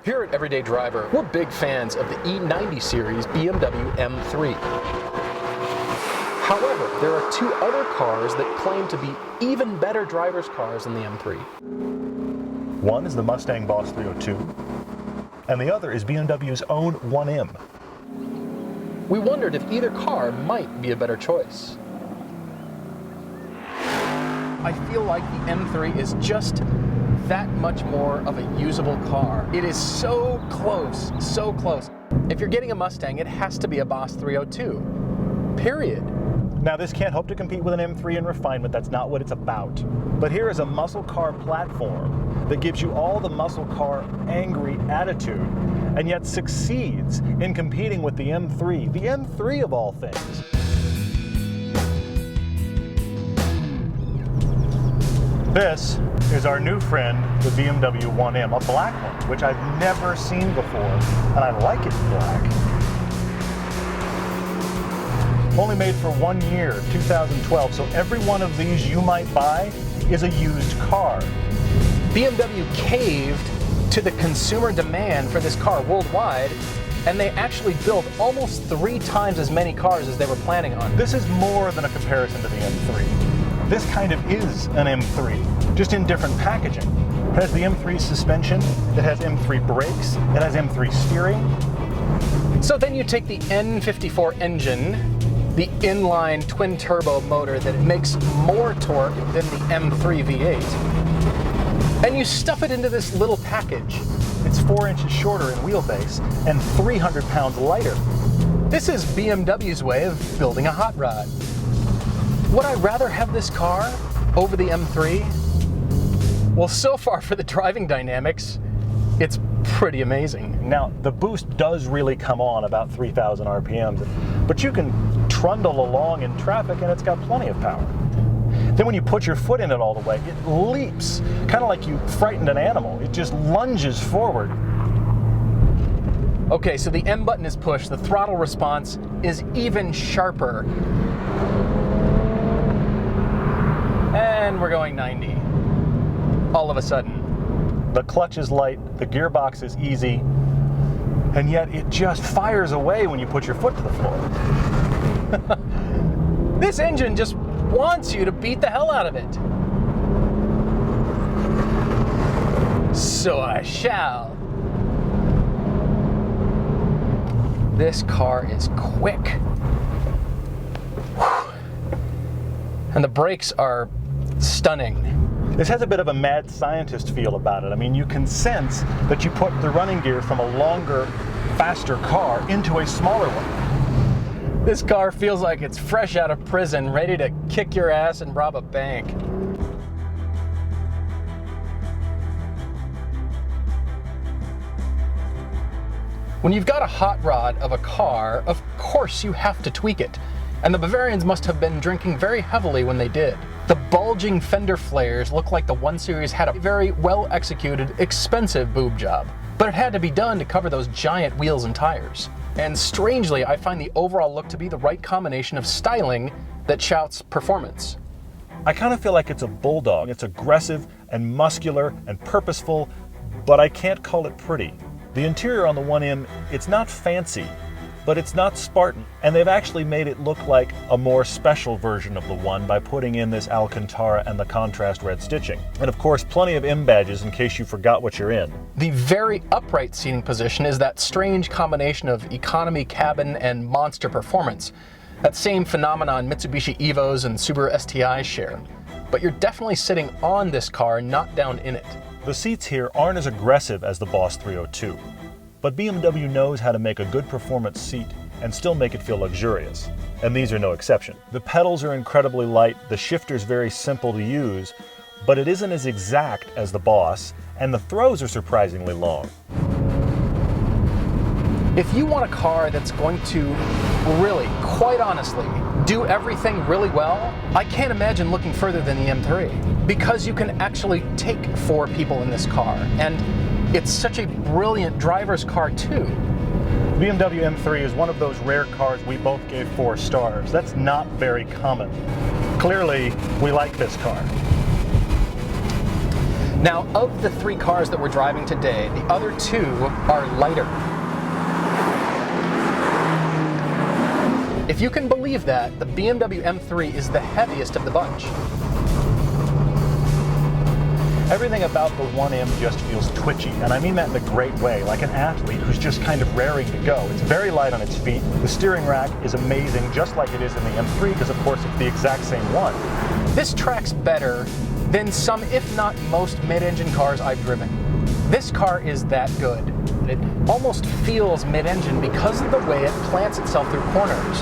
Here at Everyday Driver, we're big fans of the E90 series BMW M3. However, there are two other cars that claim to be even better driver's cars than the M3. One is the Mustang Boss 302, and the other is BMW's own 1M. We wondered if either car might be a better choice. I feel like the M3 is just that much more of a usable car. It is so close, so close. If you're getting a Mustang, it has to be a Boss 302, period. Now this can't hope to compete with an M3 in refinement, that's not what it's about. But here is a muscle car platform that gives you all the muscle car angry attitude, and yet succeeds in competing with the M3 of all things. This is our new friend, the BMW 1M, a black one, which I've never seen before, and I like it black. Only made for 1 year, 2012, so every one of these you might buy is a used car. BMW caved to the consumer demand for this car worldwide, and they actually built almost 3 times as many cars as they were planning on. This is more than a comparison to the M3. This kind of is an M3, just in different packaging. It has the M3 suspension, it has M3 brakes, it has M3 steering. So then you take the N54 engine, the inline twin-turbo motor that makes more torque than the M3 V8, and you stuff it into this little package. It's 4 inches shorter in wheelbase and 300 pounds lighter. This is BMW's way of building a hot rod. Would I rather have this car over the M3? Well, so far for the driving dynamics, it's pretty amazing. Now, the boost does really come on about 3,000 RPMs, but you can trundle along in traffic and it's got plenty of power. Then when you put your foot in it all the way, it leaps, kind of like you frightened an animal. It just lunges forward. Okay, so the M button is pushed, the throttle response is even sharper. And we're going 90. All of a sudden. The clutch is light, the gearbox is easy, and yet it just fires away when you put your foot to the floor. This engine just wants you to beat the hell out of it. So I shall. This car is quick. Whew. And the brakes are stunning. This has a bit of a mad scientist feel about it. I mean, you can sense that you put the running gear from a longer, faster car into a smaller one. This car feels like it's fresh out of prison, ready to kick your ass and rob a bank. When you've got a hot rod of a car, of course you have to tweak it. And the Bavarians must have been drinking very heavily when they did. The bulging fender flares look like the 1 Series had a very well-executed, expensive boob job. But it had to be done to cover those giant wheels and tires. And strangely, I find the overall look to be the right combination of styling that shouts performance. I kind of feel like it's a bulldog. It's aggressive and muscular and purposeful, but I can't call it pretty. The interior on the 1M, it's not fancy, but it's not Spartan, and they've actually made it look like a more special version of the one by putting in this Alcantara and the contrast red stitching. And of course, plenty of M badges in case you forgot what you're in. The very upright seating position is that strange combination of economy cabin and monster performance. That same phenomenon Mitsubishi Evos and Subaru STIs share. But you're definitely sitting on this car, not down in it. The seats here aren't as aggressive as the Boss 302. But BMW knows how to make a good performance seat and still make it feel luxurious, and these are no exception. The pedals are incredibly light, the shifter's very simple to use, but it isn't as exact as the Boss, and the throws are surprisingly long. If you want a car that's going to really, quite honestly, do everything really well, I can't imagine looking further than the M3, because you can actually take 4 people in this car, and it's such a brilliant driver's car too. BMW M3 is one of those rare cars we both gave 4 stars. That's not very common. Clearly, we like this car. Now, of the 3 cars that we're driving today, the other 2 are lighter. If you can believe that, the BMW M3 is the heaviest of the bunch. Everything about the 1M just feels twitchy, and I mean that in a great way, like an athlete who's just kind of raring to go. It's very light on its feet. The steering rack is amazing, just like it is in the M3, because of course it's the exact same one. This tracks better than some, if not most, mid-engine cars I've driven. This car is that good. It almost feels mid-engine because of the way it plants itself through corners.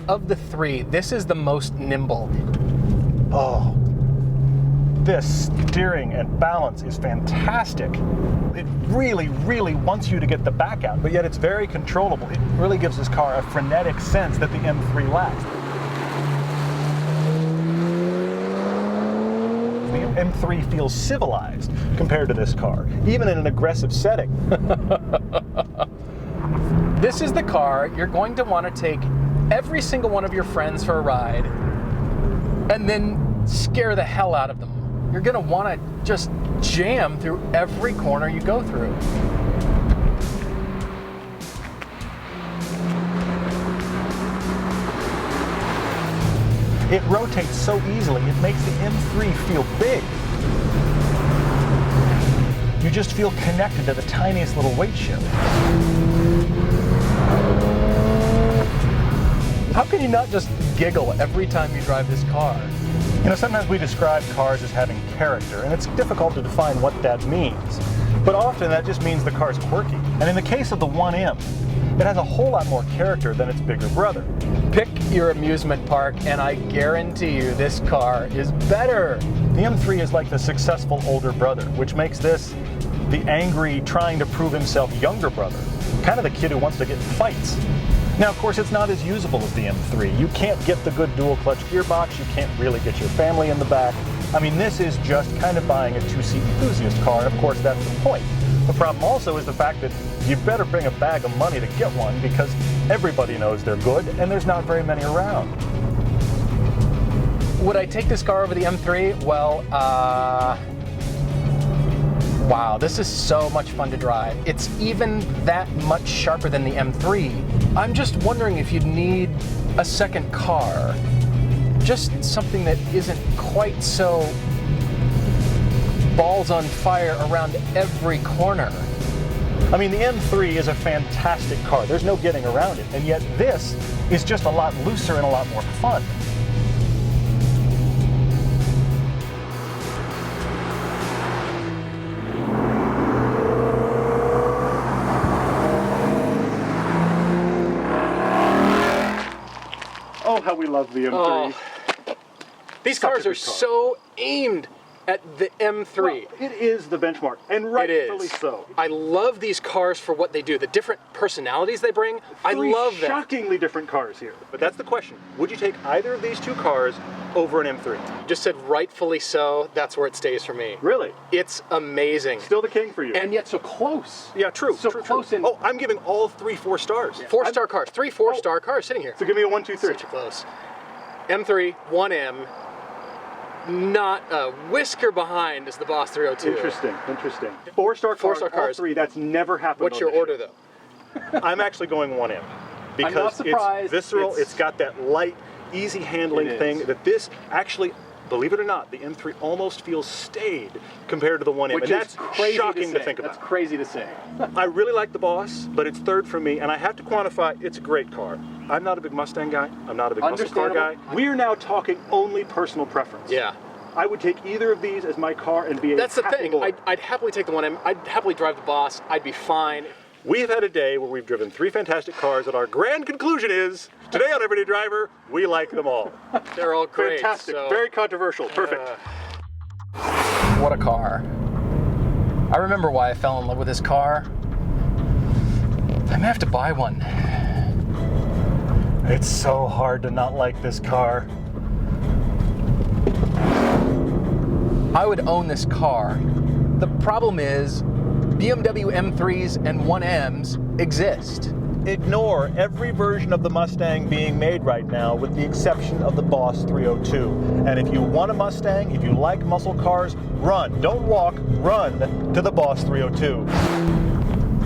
Of the 3, this is the most nimble. Oh. This steering and balance is fantastic. It really, really wants you to get the back out, but yet it's very controllable. It really gives this car a frenetic sense that the M3 lacks. The M3 feels civilized compared to this car, even in an aggressive setting. This is the car you're going to want to take every single one of your friends for a ride and then scare the hell out of them. You're going to want to just jam through every corner you go through. It rotates so easily, it makes the M3 feel big. You just feel connected to the tiniest little weight shift. How can you not just giggle every time you drive this car? You know, sometimes we describe cars as having character, and it's difficult to define what that means. But often that just means the car's quirky. And in the case of the 1M, it has a whole lot more character than its bigger brother. Pick your amusement park, and I guarantee you this car is better. The M3 is like the successful older brother, which makes this the angry, trying to prove himself younger brother. Kind of the kid who wants to get in fights. Now, of course, it's not as usable as the M3. You can't get the good dual clutch gearbox. You can't really get your family in the back. I mean, this is just kind of buying a 2-seat enthusiast car, and of course, that's the point. The problem also is the fact that you better bring a bag of money to get one because everybody knows they're good and there's not very many around. Would I take this car over the M3? Well, wow, this is so much fun to drive. It's even that much sharper than the M3. I'm just wondering if you'd need a second car. Just something that isn't quite so balls on fire around every corner. I mean, the M3 is a fantastic car. There's no getting around it. And yet this is just a lot looser and a lot more fun. Oh, how we love the M3. Oh, these cars are so aimed at the M3. Well, it is the benchmark, and rightfully so. I love these cars for what they do, the different personalities they bring. I love that. Shockingly different cars here. But that's the question. Would you take either of these two cars over an M3? Just said rightfully so. That's where it stays for me. Really? It's amazing. Still the king for you. And yet so close. Yeah, true. So close in. Oh, I'm giving all 3 4 stars. Yeah. 4-star cars. 3 4-star cars sitting here. So give me a 1, 2, 3. Such a close. M3, 1M. Not a whisker behind is the Boss 302. Interesting, interesting. 4-star cars, all 3, that's never happened. What's your order, though? I'm actually going 1M. Because I'm not surprised. It's visceral, it's got that light, easy handling thing that this actually, believe it or not, the M3 almost feels staid compared to the 1M. Which and that's crazy shocking to think about. That's crazy to say. I really like the Boss, but it's third for me, and I have to quantify, it's a great car. I'm not a big Mustang guy. I'm not a big muscle car guy. We're now talking only personal preference. Yeah. I would take either of these as my car and be a That's the happy thing. boy. I'd happily take the 1M. I'd happily drive the Boss. I'd be fine. We've had a day where we've driven 3 fantastic cars, and our grand conclusion is, today on Everyday Driver, we like them all. They're all great. Fantastic. So. Very controversial. Perfect. What a car. I remember why I fell in love with this car. I may have to buy one. It's so hard to not like this car. I would own this car. The problem is BMW M3s and 1Ms exist. Ignore every version of the Mustang being made right now with the exception of the Boss 302. And if you want a Mustang, if you like muscle cars, run. Don't walk, run to the Boss 302.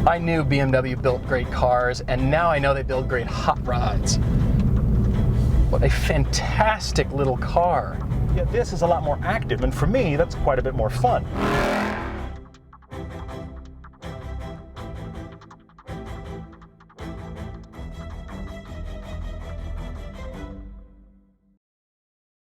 I knew BMW built great cars, and now I know they build great hot rods. What a fantastic little car. Yeah, this is a lot more active, and for me, that's quite a bit more fun.